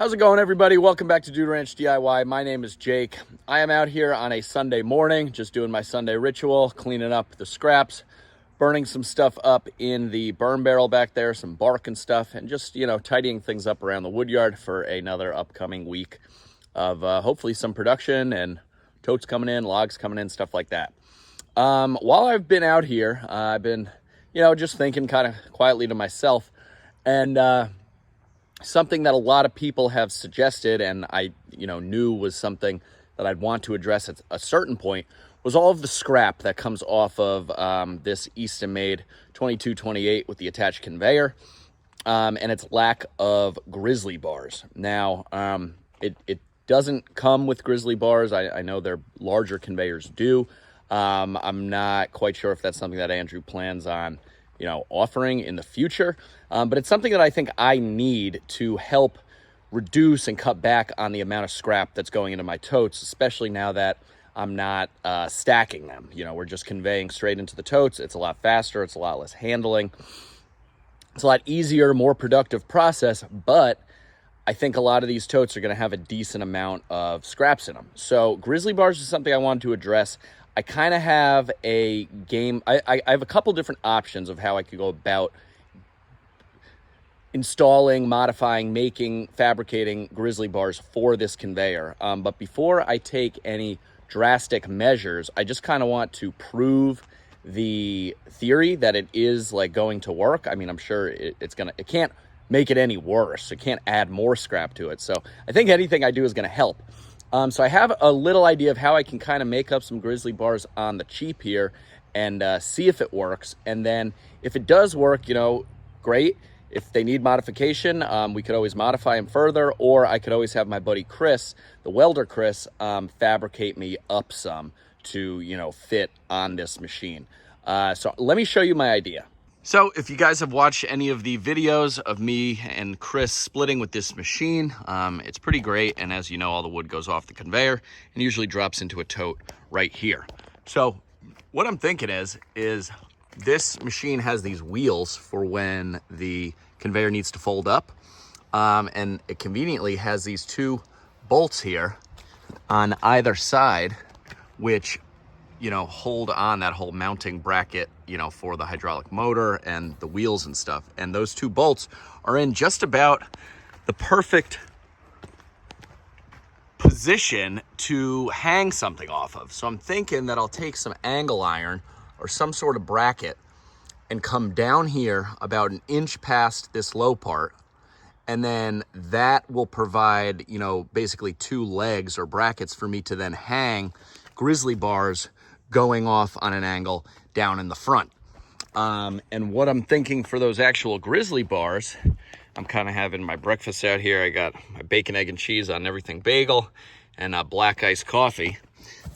How's it going, everybody? Welcome back to Dude Ranch DIY. My name is Jake. I am out here on a Sunday morning, just doing my Sunday ritual, cleaning up the scraps, burning some stuff up in the burn barrel back there, some bark and stuff, and just, tidying things up around the wood yard for another upcoming week of hopefully some production and totes coming in, logs coming in, stuff like that. While I've been out here, I've been, just thinking kind of quietly to myself, and something that a lot of people have suggested and I, knew was something that I'd want to address at a certain point was all of the scrap that comes off of this Eastonmade 2228 with the attached conveyor and its lack of Grizzly bars. Now, it doesn't come with Grizzly bars. I know their larger conveyors do. I'm not quite sure if that's something that Andrew plans on offering in the future. But it's something that I think I need to help reduce and cut back on the amount of scrap that's going into my totes, especially now that I'm not stacking them. We're just conveying straight into the totes. It's a lot faster. It's a lot less handling. It's a lot easier, more productive process, but I think a lot of these totes are going to have a decent amount of scraps in them. So Grizzly bars is something I wanted to address. I kind of have a game. I have a couple different options of how I could go about installing, modifying, making, fabricating Grizzly bars for this conveyor. But before I take any drastic measures, I just kind of want to prove the theory that it is going to work. I mean, I'm sure it can't make it any worse. It can't add more scrap to it. So I think anything I do is going to help. So I have a little idea of how I can kind of make up some Grizzly bars on the cheap here and see if it works. And then if it does work, great. If they need modification, we could always modify them further, or I could always have my buddy Chris, the welder Chris, fabricate me up some to, fit on this machine. So let me show you my idea. So if you guys have watched any of the videos of me and Chris splitting with this machine, it's pretty great. And as you know, all the wood goes off the conveyor and usually drops into a tote right here. So what I'm thinking is this machine has these wheels for when the conveyor needs to fold up. And it conveniently has these two bolts here on either side, which hold on that whole mounting bracket, for the hydraulic motor and the wheels and stuff. And those two bolts are in just about the perfect position to hang something off of. So I'm thinking that I'll take some angle iron or some sort of bracket and come down here about an inch past this low part. And then that will provide, basically two legs or brackets for me to then hang Grizzly bars going off on an angle down in the front. And what I'm thinking for those actual Grizzly bars, I'm kind of having my breakfast out here. I got my bacon, egg, and cheese on everything bagel and black iced coffee.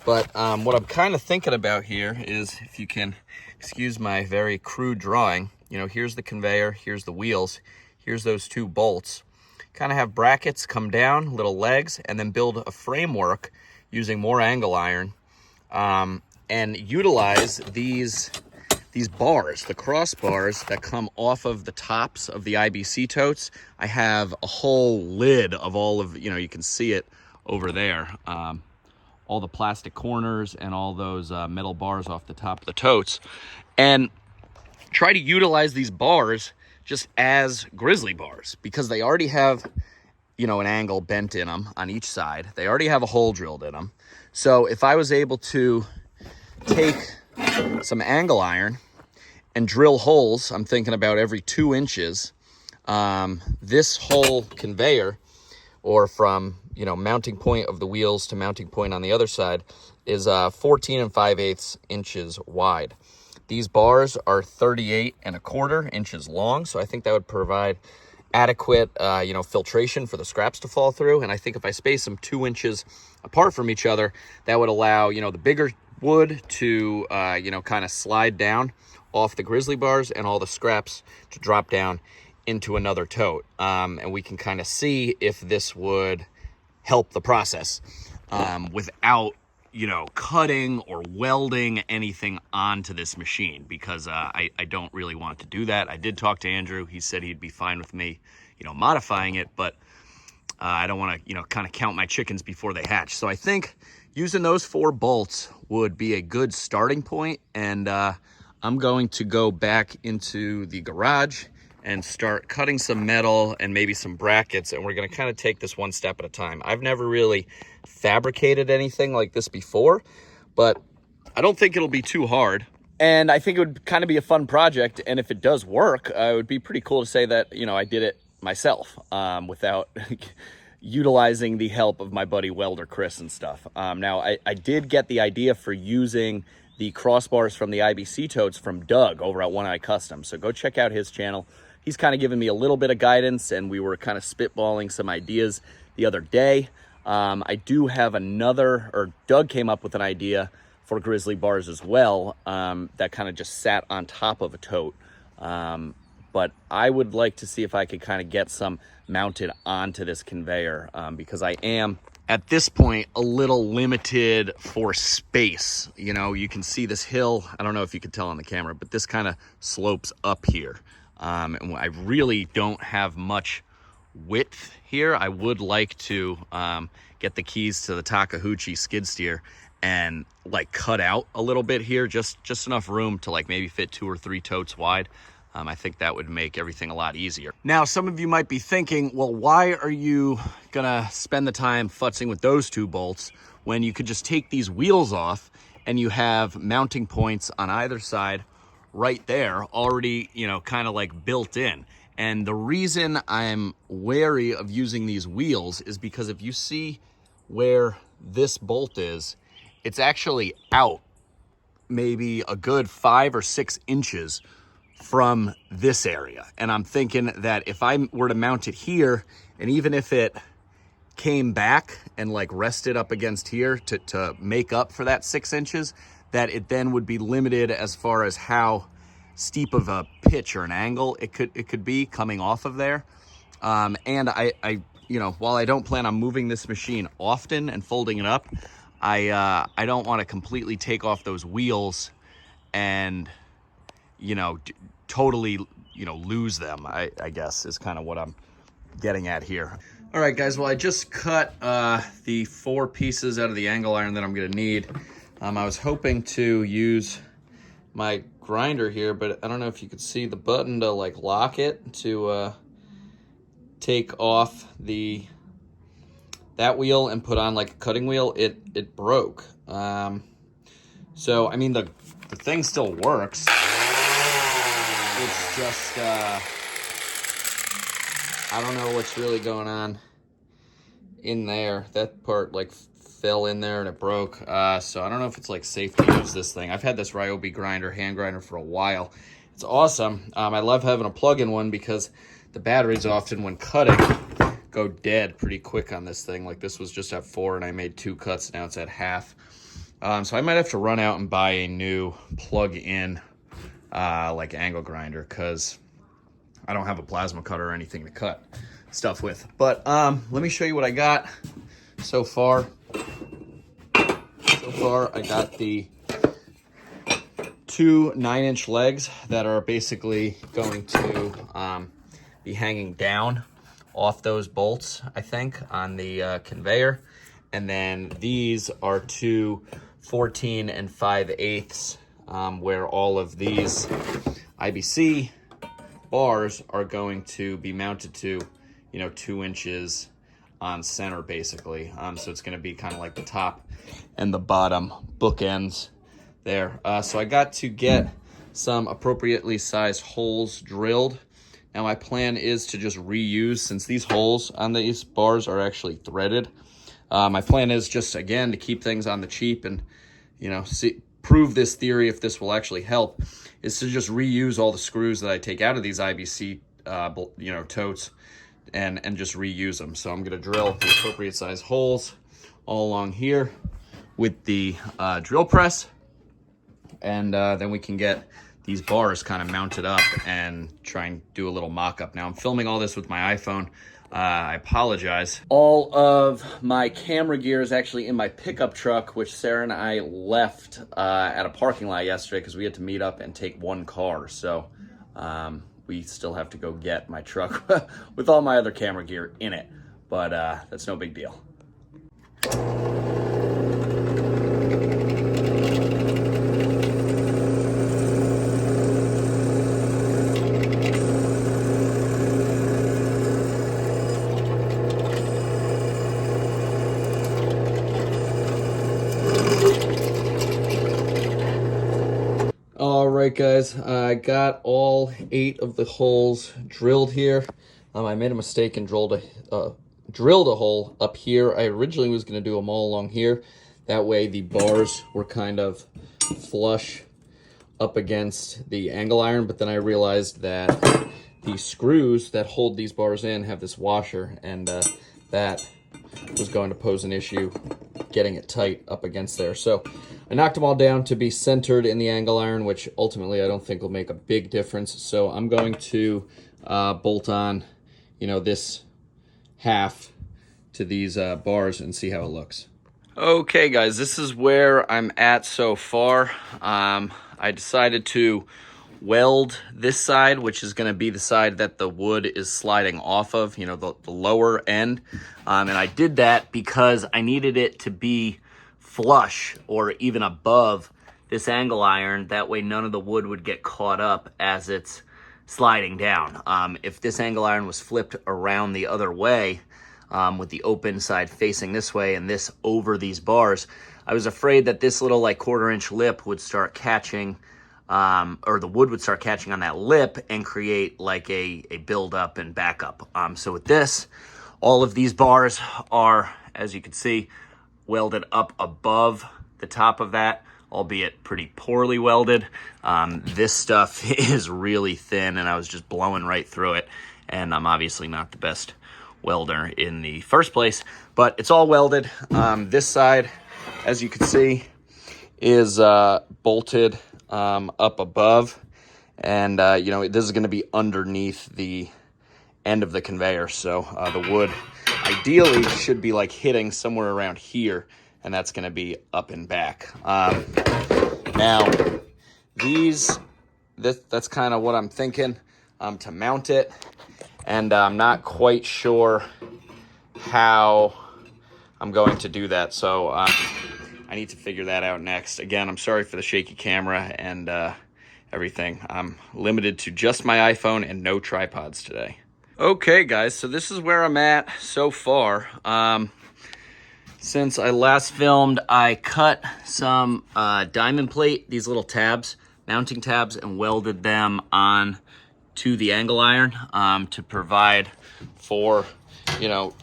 But what I'm kind of thinking about here is, if you can excuse my very crude drawing, here's the conveyor, here's the wheels, here's those two bolts. Kind of have brackets come down, little legs, and then build a framework using more angle iron. And utilize these bars, the crossbars that come off of the tops of the IBC totes. I have a whole lid of all of, you can see it over there. All the plastic corners and all those metal bars off the top of the totes. And try to utilize these bars just as Grizzly bars, because they already have, an angle bent in them on each side. They already have a hole drilled in them. So if I was able to take some angle iron and drill holes, I'm thinking about every 2 inches, this whole conveyor, or from mounting point of the wheels to mounting point on the other side, is 14 5/8 inches wide. These bars are 38 1/4 inches long, so I think that would provide adequate filtration for the scraps to fall through. And I think if I space them 2 inches apart from each other, that would allow the bigger wood to kind of slide down off the Grizzly bars and all the scraps to drop down into another tote. And we can kind of see if this would help the process without cutting or welding anything onto this machine, because I don't really want to do that. I did talk to Andrew. He said he'd be fine with me modifying it, but I don't want to, you know, kind of count my chickens before they hatch. So I think using those 4 bolts would be a good starting point. And I'm going to go back into the garage and start cutting some metal and maybe some brackets. And we're going to kind of take this one step at a time. I've never really fabricated anything like this before, but I don't think it'll be too hard. And I think it would kind of be a fun project. And if it does work, it would be pretty cool to say that, you know, I did it myself without utilizing the help of my buddy welder Chris and stuff. Now I did get the idea for using the crossbars from the IBC totes from Doug over at One Eye Custom, so go check out his channel. He's kind of given me a little bit of guidance, and we were kind of spitballing some ideas the other day. I do have Doug came up with an idea for Grizzly bars as well, that kind of just sat on top of a tote. But I would like to see if I could kind of get some mounted onto this conveyor, because I am, at this point, a little limited for space. You know, you can see this hill. I don't know if you could tell on the camera, but this kind of slopes up here. And I really don't have much width here. I would like to get the keys to the Takeuchi skid steer and like cut out a little bit here, just enough room to like maybe fit 2 or 3 totes wide. I think that would make everything a lot easier. Now, some of you might be thinking, well, why are you gonna spend the time futzing with those 2 bolts when you could just take these wheels off and you have mounting points on either side right there already, you know, kind of like built in. And the reason I'm wary of using these wheels is because if you see where this bolt is, it's actually out maybe a good 5 or 6 inches from this area. And I'm thinking that if I were to mount it here, and even if it came back and like rested up against here to make up for that 6 inches, that it then would be limited as far as how steep of a pitch or an angle it could be coming off of there. And I you know, while I don't plan on moving this machine often and folding it up, I don't want to completely take off those wheels and, you know, totally, you know, lose them, I guess is kind of what I'm getting at here. All right, guys, well, I just cut the 4 pieces out of the angle iron that I'm gonna need. I was hoping to use my grinder here, but I don't know if you could see the button to like lock it to take off that wheel and put on like a cutting wheel. It broke. So I mean the thing still works. It's just I don't know what's really going on in there. That part like fell in there and it broke. So I don't know if it's like safe to use this thing. I've had this Ryobi grinder, hand grinder, for a while. It's awesome. I love having a plug-in one because the batteries often, when cutting, go dead pretty quick on this thing. Like this was just at 4 and I made 2 cuts. Now it's at half. So I might have to run out and buy a new plug-in like angle grinder, because I don't have a plasma cutter or anything to cut stuff with. But let me show you what I got so far. I got the 2 9-inch legs that are basically going to be hanging down off those bolts, I think, on the conveyor. And then these are 2 14 and 5/8 where all of these IBC bars are going to be mounted to, you know, 2 inches on center, basically. So it's going to be kind of like the top and the bottom bookends there. So I got to get some appropriately sized holes drilled. Now my plan is to just reuse, since these holes on these bars are actually threaded. My plan is just, again, to keep things on the cheap and, you know, prove this theory, if this will actually help, is to just reuse all the screws that I take out of these IBC, you know, totes, and just reuse them. So I'm going to drill the appropriate size holes all along here with the drill press, and then we can get these bars kind of mounted up and try and do a little mock-up. Now I'm filming all this with my iPhone. I apologize. All of my camera gear is actually in my pickup truck, which Sarah and I left at a parking lot yesterday because we had to meet up and take 1 car. So we still have to go get my truck with all my other camera gear in it. but that's no big deal. All right, guys, I got all 8 of the holes drilled here. I made a mistake and drilled a hole up here. I originally was going to do them all along here. That way the bars were kind of flush up against the angle iron, but then I realized that the screws that hold these bars in have this washer, and that was going to pose an issue getting it tight up against there. So I knocked them all down to be centered in the angle iron, which ultimately I don't think will make a big difference. So I'm going to bolt on, you know, this half to these bars and see how it looks. Okay, guys, this is where I'm at so far. I decided to weld this side, which is going to be the side that the wood is sliding off of, you know, the lower end. And I did that because I needed it to be flush or even above this angle iron. That way none of the wood would get caught up as it's sliding down. If this angle iron was flipped around the other way, with the open side facing this way and this over these bars, I was afraid that this little like 1/4-inch lip would start catching, or the wood would start catching on that lip and create like a buildup and backup. So with this, all of these bars are, as you can see, welded up above the top of that, albeit pretty poorly welded. This stuff is really thin, and I was just blowing right through it, and I'm obviously not the best welder in the first place, but it's all welded. This side, as you can see, is bolted up above, and you know, this is going to be underneath the end of the conveyor, so the wood ideally should be like hitting somewhere around here, and that's going to be up and back. Now that's kind of what I'm thinking to mount it, and I'm not quite sure how I'm going to do that, so I need to figure that out next. Again, I'm sorry for the shaky camera and everything. I'm limited to just my iPhone and no tripods today. Okay, guys, so this is where I'm at so far. Since I last filmed, I cut some diamond plate, these little tabs, mounting tabs, and welded them on to the angle iron to provide for, you know,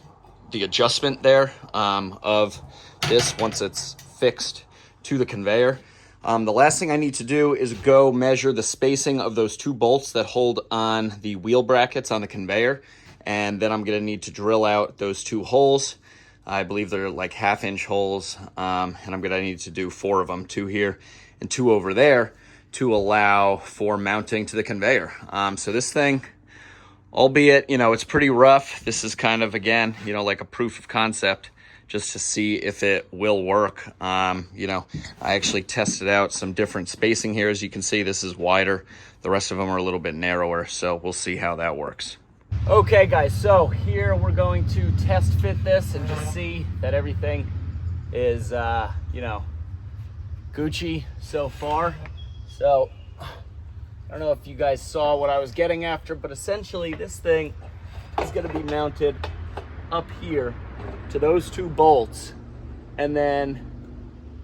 the adjustment there of this once it's fixed to the conveyor. The last thing I need to do is go measure the spacing of those 2 bolts that hold on the wheel brackets on the conveyor, and then I'm going to need to drill out those 2 holes. I believe they're like 1/2-inch holes, and I'm going to need to do 4 of them, 2 here and 2 over there, to allow for mounting to the conveyor. So this thing, albeit, you know, it's pretty rough, this is kind of, again, you know, like a proof of concept, just to see if it will work. You know, I actually tested out some different spacing here. As you can see, this is wider. The rest of them are a little bit narrower, so we'll see how that works. Okay, guys, so here we're going to test fit this and just see that everything is, you know, Gucci so far. So, I don't know if you guys saw what I was getting after, but essentially this thing is going to be mounted up here to those 2 bolts, and then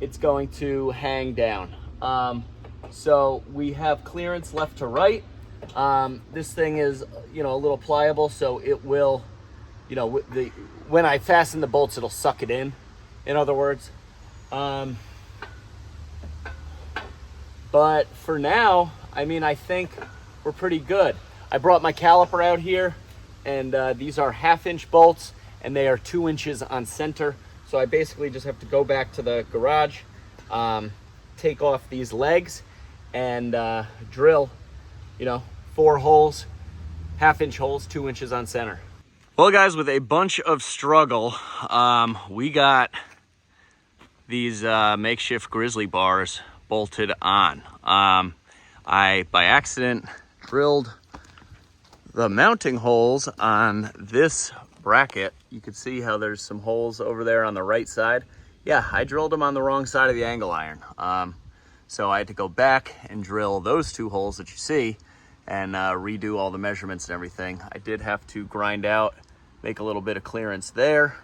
it's going to hang down. So we have clearance left to right. This thing is, you know, a little pliable, so it will, you know, when I fasten the bolts, it'll suck it in other words. But for now, I mean, I think we're pretty good. I brought my caliper out here, and these are 1/2-inch bolts, and they are 2 inches on center. So I basically just have to go back to the garage, take off these legs, and drill, you know, 4 holes, 1/2-inch holes, 2 inches on center. Well, guys, with a bunch of struggle, we got these makeshift Grizzly bars bolted on. I, by accident, drilled the mounting holes on this bracket, you can see how there's some holes over there on the right side. Yeah, I drilled them on the wrong side of the angle iron. So I had to go back and drill those 2 holes that you see and redo all the measurements and everything. I did have to grind out, make a little bit of clearance there,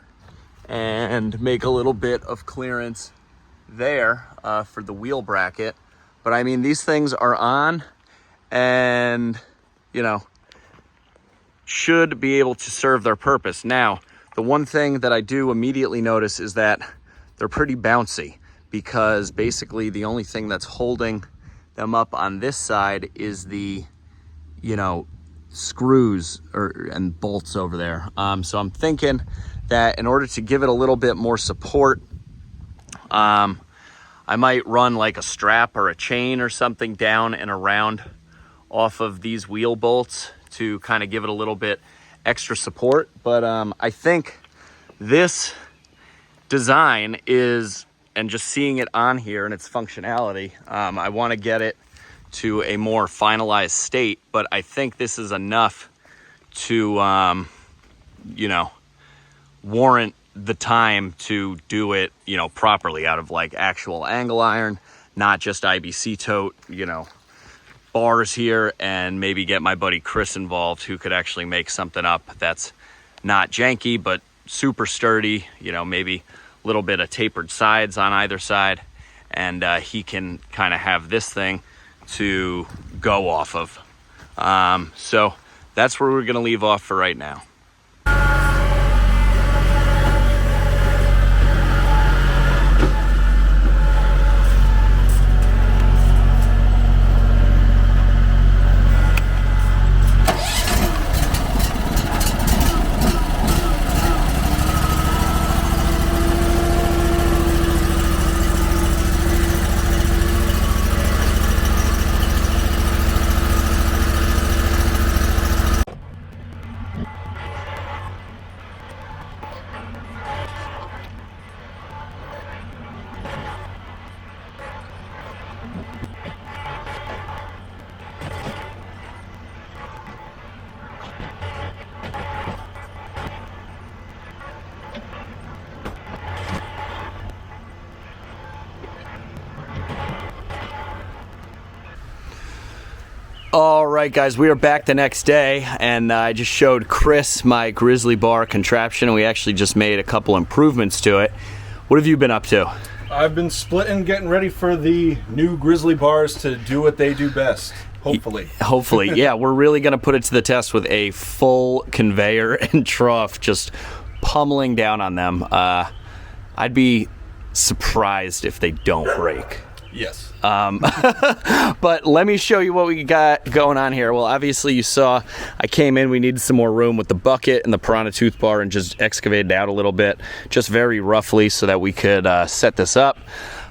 and make a little bit of clearance there for the wheel bracket. But I mean, these things are on and, you know, should be able to serve their purpose. Now, the one thing that I do immediately notice is that they're pretty bouncy, because basically the only thing that's holding them up on this side is the, you know, screws and bolts over there. So I'm thinking that in order to give it a little bit more support, I might run like a strap or a chain or something down and around off of these wheel bolts to kind of give it a little bit extra support. But I think this design is, and just seeing it on here and its functionality, I want to get it to a more finalized state, but I think this is enough to, you know, warrant the time to do it, you know, properly out of like actual angle iron, not just IBC tote, you know, bars here, and maybe get my buddy Chris involved, who could actually make something up that's not janky, but super sturdy, you know, maybe a little bit of tapered sides on either side, and he can kind of have this thing to go off of. So that's where we're going to leave off for right now. All right, guys, we are back the next day, and I just showed Chris my Grizzly bar contraption, and we actually just made a couple improvements to it. What have you been up to? I've been splitting, getting ready for the new Grizzly bars to do what they do best, hopefully. Hopefully, yeah. We're really going to put it to the test with a full conveyor and trough just pummeling down on them. I'd be surprised if they don't break. Yes. But let me show you what we got going on here. Well, obviously you saw I came in, we needed some more room with the bucket and the Piranha tooth bar, and just excavated out a little bit, just very roughly, so that we could set this up.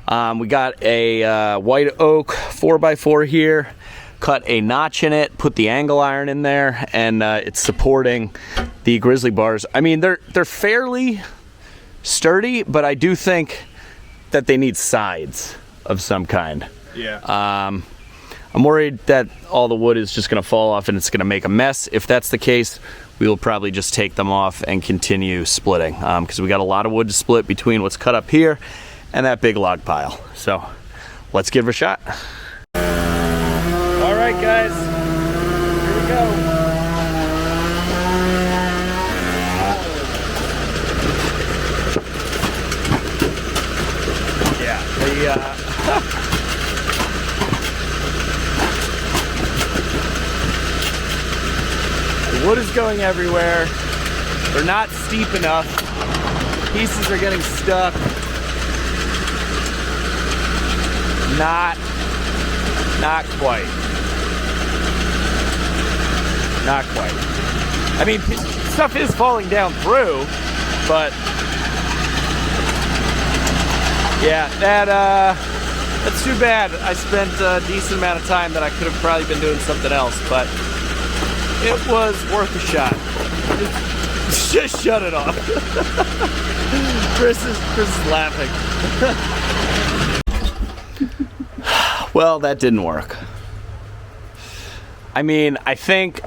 We got a white oak 4x4 here, cut a notch in it, put the angle iron in there, and it's supporting the Grizzly bars. I mean, they're fairly sturdy, but I do think that they need sides of some kind. Yeah. I'm worried that all the wood is just going to fall off and it's going to make a mess. If that's the case, we will probably just take them off and continue splitting, because we got a lot of wood to split between what's cut up here and that big log pile. So let's give it a shot. All right, guys, here we go. The wood is going everywhere. They're not steep enough. Pieces are getting stuck. Not quite. Not quite. I mean, stuff is falling down through, but yeah, that's too bad. I spent a decent amount of time that I could have probably been doing something else, but it was worth a shot. Just shut it off. Chris is laughing. Well, that didn't work. I mean, I think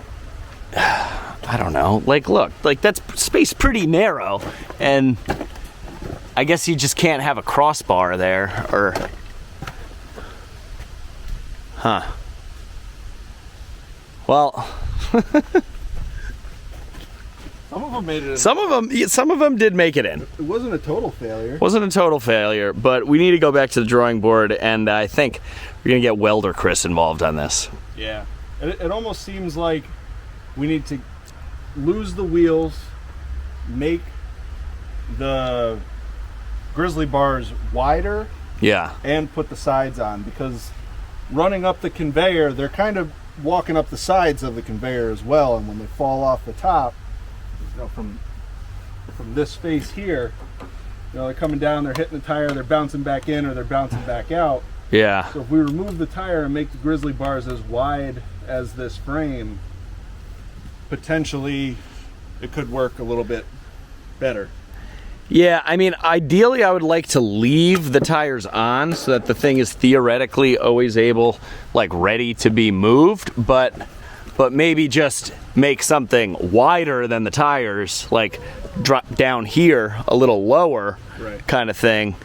I don't know. Like, look, like that's space pretty narrow, and I guess you just can't have a crossbar there, or, huh? Well, Some of them made it in. Some of them did make it in. It wasn't a total failure. Wasn't a total failure, but we need to go back to the drawing board, and I think we're gonna get welder Chris involved on this. Yeah, it almost seems like we need to lose the wheels, make the Grizzly bars wider, Yeah. and put the sides on, because running up the conveyor, they're kind of walking up the sides of the conveyor as well, and when they fall off the top, you know, from this face here, you know, they're coming down, they're hitting the tire, they're bouncing back in, or they're bouncing back out. Yeah. So if we remove the tire and make the Grizzly bars as wide as this frame, potentially it could work a little bit better. Yeah, I mean, ideally I would like to leave the tires on so that the thing is theoretically always able, like, ready to be moved, but maybe just make something wider than the tires, like drop down here a little lower, Right. kind of thing,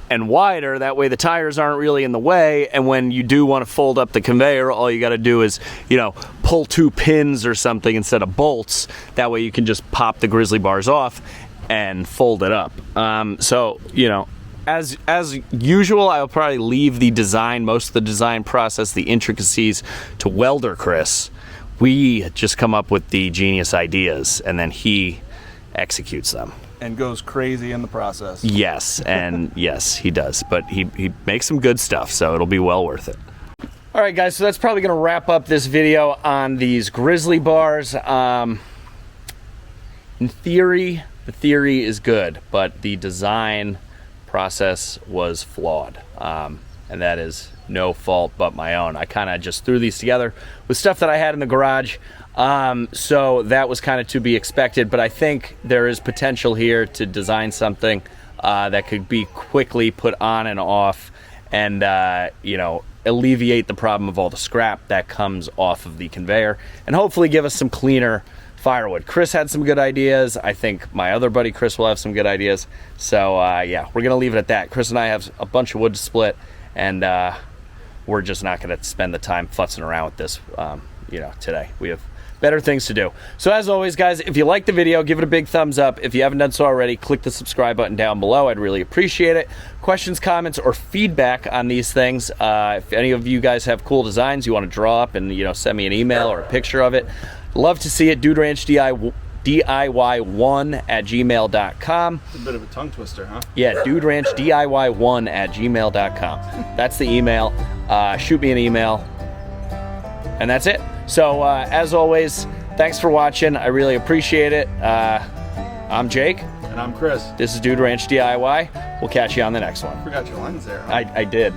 and wider, that way the tires aren't really in the way, and when you do want to fold up the conveyor, all you got to do is, you know, pull 2 pins or something instead of bolts. That way you can just pop the Grizzly bars off and fold it up. So, you know, as usual, I'll probably leave the design, most of the design process, the intricacies, to welder Chris. We just come up with the genius ideas, and then he executes them. And goes crazy in the process. Yes, and yes, he does. But he makes some good stuff, so it'll be well worth it. All right, guys, so that's probably going to wrap up this video on these Grizzly bars. In theory, the theory is good, but the design process was flawed. And that is no fault but my own. I kind of just threw these together with stuff that I had in the garage. So that was kind of to be expected, but I think there is potential here to design something that could be quickly put on and off, and you know, alleviate the problem of all the scrap that comes off of the conveyor, and hopefully give us some cleaner firewood. Chris had some good ideas. I think my other buddy Chris will have some good ideas. So yeah, we're gonna leave it at that. Chris and I have a bunch of wood to split, and we're just not gonna spend the time futzing around with this, you know, today. We have better things to do. So as always, guys, if you like the video, give it a big thumbs up. If you haven't done so already, click the subscribe button down below. I'd really appreciate it. Questions, comments, or feedback on these things. If any of you guys have cool designs you want to draw up and, you know, send me an email or a picture of it, love to see it. DudeRanchDIY1@gmail.com. It's a bit of a tongue twister, huh? Yeah, DudeRanchDIY1@gmail.com. That's the email. Shoot me an email. And that's it. So, as always, thanks for watching. I really appreciate it. I'm Jake. And I'm Chris. This is Dude Ranch DIY. We'll catch you on the next one. Forgot your lens there, huh? I did.